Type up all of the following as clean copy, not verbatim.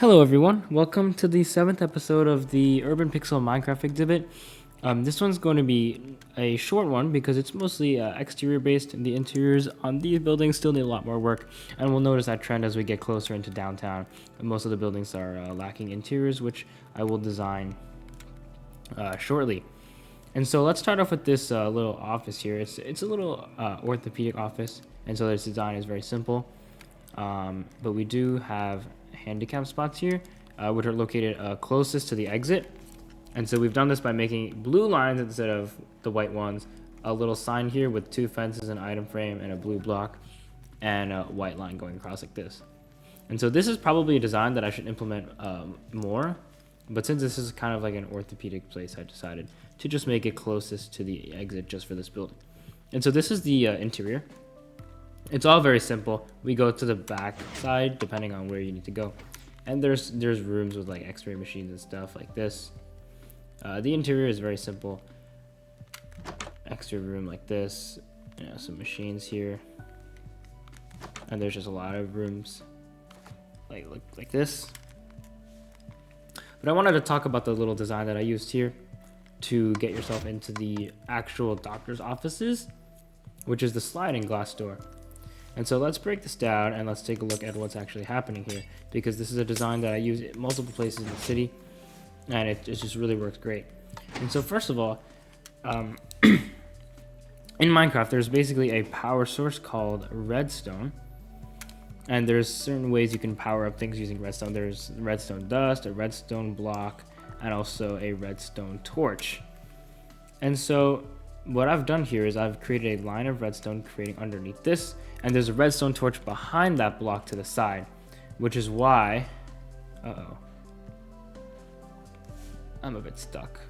Hello everyone, welcome to the 7th episode of the Urban Pixel Minecraft exhibit. This one's going to be a short one because it's mostly exterior based, and the interiors on these buildings still need a lot more work, and we'll notice that trend as we get closer into downtown. Most of the buildings are lacking interiors, which I will design shortly. And so let's start off with this little office here. It's a little orthopedic office, and so this design is very simple. But we do have handicap spots here, which are located closest to the exit. And so we've done this by making blue lines instead of the white ones. A little sign here with two fences, an item frame, and a blue block, and a white line going across like this. And so this is probably a design that I should implement more. But since this is kind of like an orthopedic place, I decided to just make it closest to the exit just for this building. And so this is the interior. It's all very simple. We go to the back side depending on where you need to go. And there's rooms with like x-ray machines and stuff like this. The interior is very simple. Extra room like this. Some machines here. And there's just a lot of rooms like this. But I wanted to talk about the little design that I used here to get yourself into the actual doctor's offices, which is the sliding glass door. And so let's break this down and let's take a look at what's actually happening here, because this is a design that I use in multiple places in the city, and it just really works great. And so first of all, in Minecraft, there's basically a power source called redstone, and there's certain ways you can power up things using redstone. There's redstone dust, a redstone block, and also a redstone torch. And so what I've done here is I've created a line of redstone creating underneath this, and there's a redstone torch behind that block to the side, which is why, I'm a bit stuck.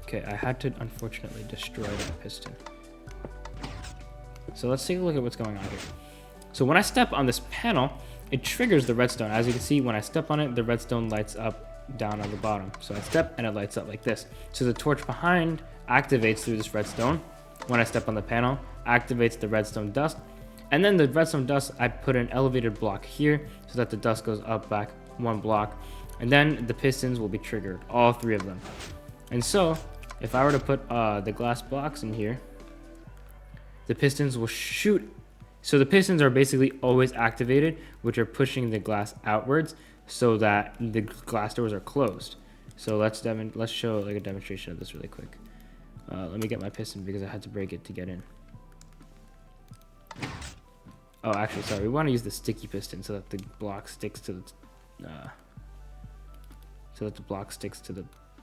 Okay, I had to unfortunately destroy that piston. So let's take a look at what's going on here. So when I step on this panel, it triggers the redstone. As you can see, when I step on it, the redstone lights up down on the bottom. So I step and it lights up like this. So the torch behind activates through this redstone. When I step on the panel, activates the redstone dust. And then the redstone dust, I put an elevated block here so that the dust goes up back one block. And then the pistons will be triggered, all three of them. And so if I were to put the glass blocks in here, the pistons will shoot. So the pistons are basically always activated, which are pushing the glass outwards so that the glass doors are closed. So let's show like a demonstration of this really quick. Let me get my piston because I had to break it to get in. Oh, actually, sorry. We want to use the sticky piston so that the block sticks to the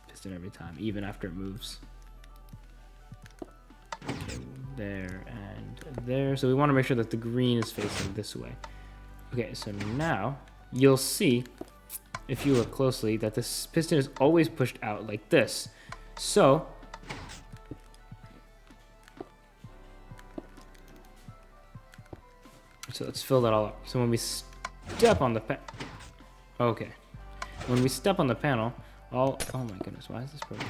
piston every time, even after it moves. Okay, there and there. So we want to make sure that the green is facing this way. Okay, so now you'll see, if you look closely, that this piston is always pushed out like this. So let's fill that all up. So when we step on the when we step on the panel, oh my goodness, why is this broken?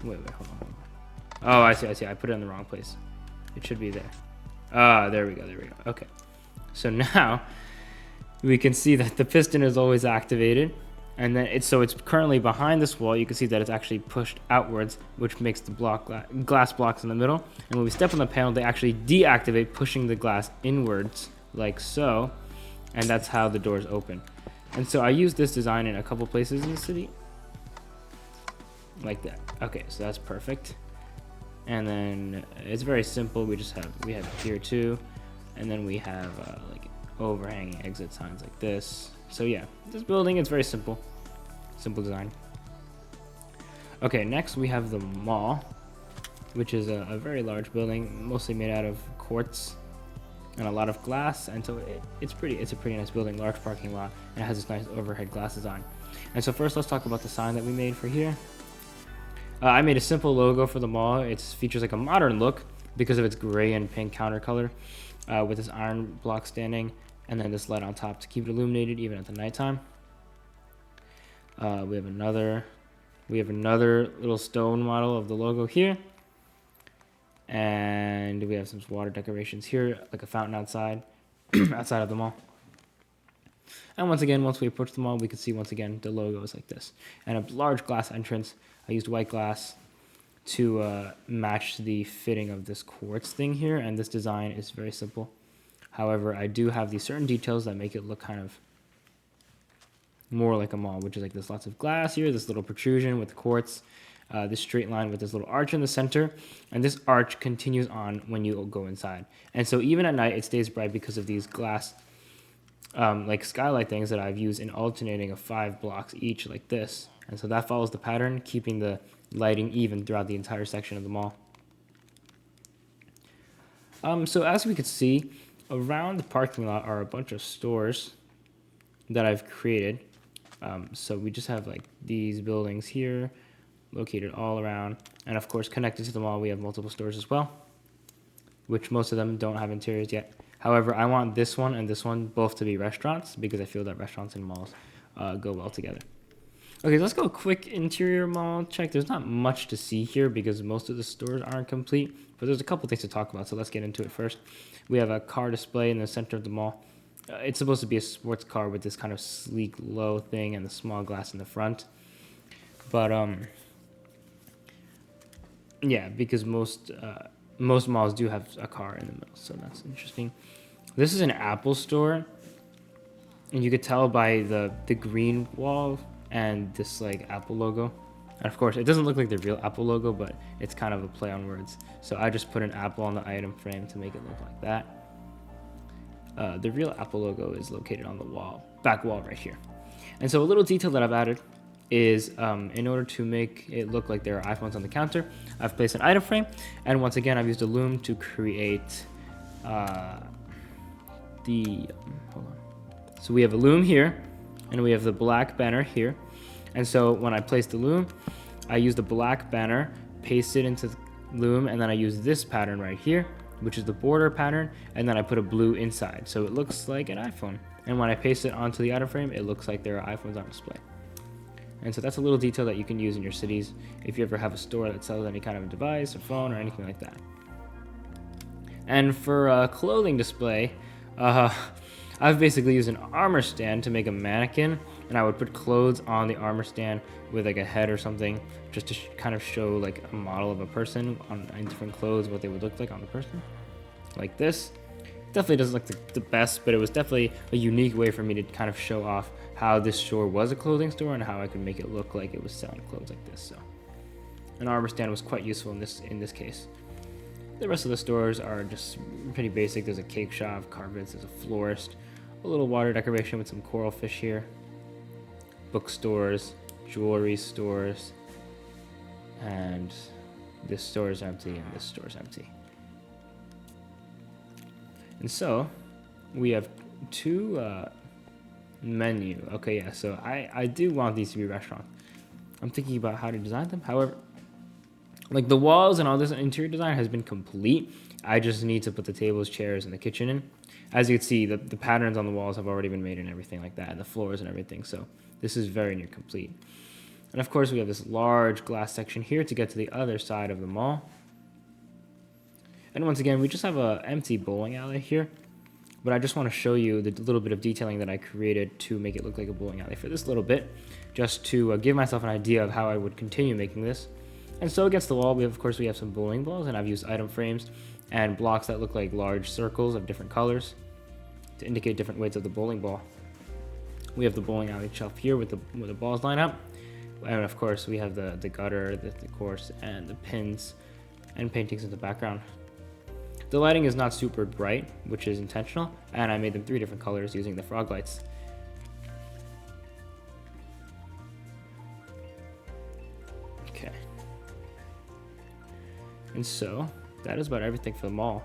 Wait, hold on. Oh, I see. I put it in the wrong place. It should be there. There we go. Okay. So now we can see that the piston is always activated, and then it's currently behind this wall. You can see that it's actually pushed outwards, which makes the glass blocks in the middle. And when we step on the panel, they actually deactivate, pushing the glass inwards like so, and that's how the doors open. And so I use this design in a couple places in the city, like that. Okay, so that's perfect. And then it's very simple. We have here too, and then we have like overhanging exit signs like this. So yeah, this building is very simple design. Okay, next we have the mall, which is a very large building, mostly made out of quartz and a lot of glass. And so it's a pretty nice building, large parking lot, and it has this nice overhead glass design. And so first, let's talk about the sign that we made for here. I made a simple logo for the mall. It features like a modern look because of its gray and pink counter color, with this iron block standing, and then this light on top to keep it illuminated even at the nighttime. We have another little stone model of the logo here, and And we have some water decorations here, like a fountain outside, outside of the mall. And once again, once we approach the mall, we can see once again the logo is like this. And a large glass entrance. I used white glass to match the fitting of this quartz thing here. And this design is very simple. However, I do have these certain details that make it look kind of more like a mall, which is like there's lots of glass here, this little protrusion with quartz, this straight line with this little arch in the center, and this arch continues on when you go inside. And so even at night, it stays bright because of these glass like skylight things that I've used in alternating of 5 blocks each like this. And so that follows the pattern, keeping the lighting even throughout the entire section of the mall. So as we could see, around the parking lot are a bunch of stores that I've created. So we just have like these buildings here located all around. And of course, connected to the mall, we have multiple stores as well, which most of them don't have interiors yet. However, I want this one and this one both to be restaurants because I feel that restaurants and malls go well together. Okay, let's go a quick interior mall check. There's not much to see here because most of the stores aren't complete, but there's a couple things to talk about, so let's get into it first. We have a car display in the center of the mall. It's supposed to be a sports car with this kind of sleek low thing and the small glass in the front. But yeah, because most malls do have a car in the middle, so that's interesting. This is an Apple store, and you could tell by the green wall and this like Apple logo. And of course, it doesn't look like the real Apple logo, but it's kind of a play on words. So I just put an apple on the item frame to make it look like that. The real Apple logo is located on the wall, back wall right here. And so a little detail that I've added is in order to make it look like there are iPhones on the counter, I've placed an item frame. And once again, I've used a loom to create hold on. So we have a loom here, and we have the black banner here. And so when I place the loom, I use the black banner, paste it into the loom, and then I use this pattern right here, which is the border pattern, and then I put a blue inside. So it looks like an iPhone. And when I paste it onto the item frame, it looks like there are iPhones on display. And so that's a little detail that you can use in your cities if you ever have a store that sells any kind of device or phone or anything like that. And for a clothing display, I've basically used an armor stand to make a mannequin, and I would put clothes on the armor stand with like a head or something, just to kind of show like a model of a person in different clothes, what they would look like on the person, like this. Definitely doesn't look the best, but it was definitely a unique way for me to kind of show off how this store was a clothing store and how I could make it look like it was selling clothes like this. So an armor stand was quite useful in this case. The rest of the stores are just pretty basic. There's a cake shop, carpets, there's a florist, a little water decoration with some coral fish here, bookstores, jewelry stores, and this store is empty and this store is empty. And so we have two menu. Okay, yeah, so I do want these to be restaurants. I'm thinking about how to design them. However, like the walls and all this interior design has been complete. I just need to put the tables, chairs, and the kitchen in. As you can see, the patterns on the walls have already been made and everything like that, and the floors and everything. So this is very near complete. And of course, we have this large glass section here to get to the other side of the mall. And once again, we just have an empty bowling alley here. But I just want to show you the little bit of detailing that I created to make it look like a bowling alley for this little bit, just to give myself an idea of how I would continue making this. And so against the wall, we have some bowling balls, and I've used item frames and blocks that look like large circles of different colors to indicate different weights of the bowling ball. We have the bowling alley shelf here with the balls lined up. And of course, we have the gutter, the course, and the pins and paintings in the background. The lighting is not super bright, which is intentional, and I made them 3 different colors using the frog lights. Okay. And so, that is about everything for the mall.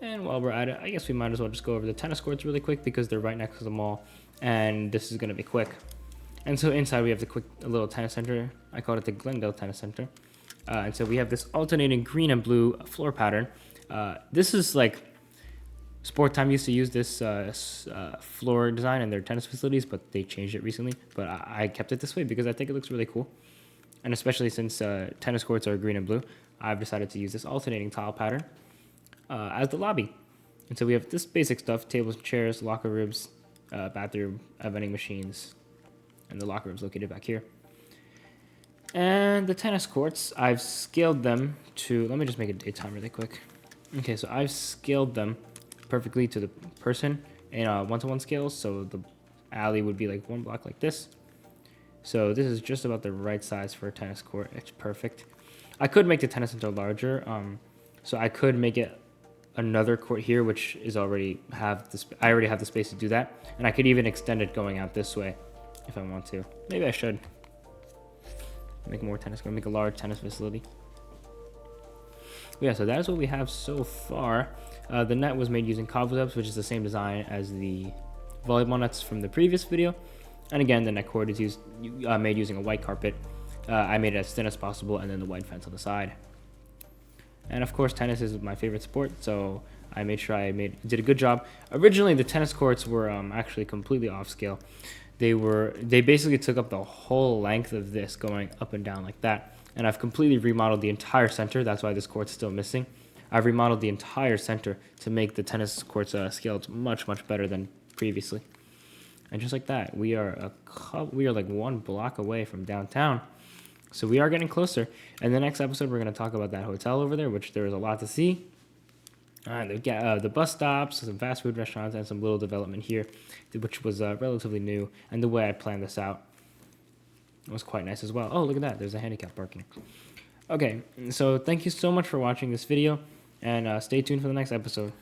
And while we're at it, I guess we might as well just go over the tennis courts really quick because they're right next to the mall, and this is going to be quick. And so inside we have a little tennis center. I called it the Glendale Tennis Center. And so we have this alternating green and blue floor pattern. This is like Sport Time used to use this floor design in their tennis facilities, but they changed it recently. But I kept it this way because I think it looks really cool. And especially since tennis courts are green and blue, I've decided to use this alternating tile pattern as the lobby. And so we have this basic stuff: tables, chairs, locker rooms, bathroom, vending machines, and the locker rooms located back here. And the tennis courts, I've scaled them to, let me just make a daytime really quick. Okay, so I've scaled them perfectly to the person in one-to-one scales. So the alley would be like one block like this. So this is just about the right size for a tennis court. It's perfect. I could make the tennis center larger. So I could make it another court here, which is already I already have the space to do that. And I could even extend it going out this way if I want to. Maybe I should. Make more tennis court, make a large tennis facility. Yeah, so that is what we have so far. The net was made using cobwebs, which is the same design as the volleyball nets from the previous video. And again, the net cord is made using a white carpet. I made it as thin as possible, and then the white fence on the side. And of course, tennis is my favorite sport, so I made sure I did a good job. Originally, the tennis courts were actually completely off scale. They basically took up the whole length of this, going up and down like that. And I've completely remodeled the entire center. That's why this court's still missing. I've remodeled the entire center to make the tennis courts scaled much, much better than previously. And just like that, we are like one block away from downtown. So we are getting closer. And the next episode, we're going to talk about that hotel over there, which there is a lot to see. The bus stops, some fast food restaurants, and some little development here, which was relatively new. And the way I planned this out was quite nice as well. Oh, look at that. There's a handicap parking. Okay, so thank you so much for watching this video, and stay tuned for the next episode.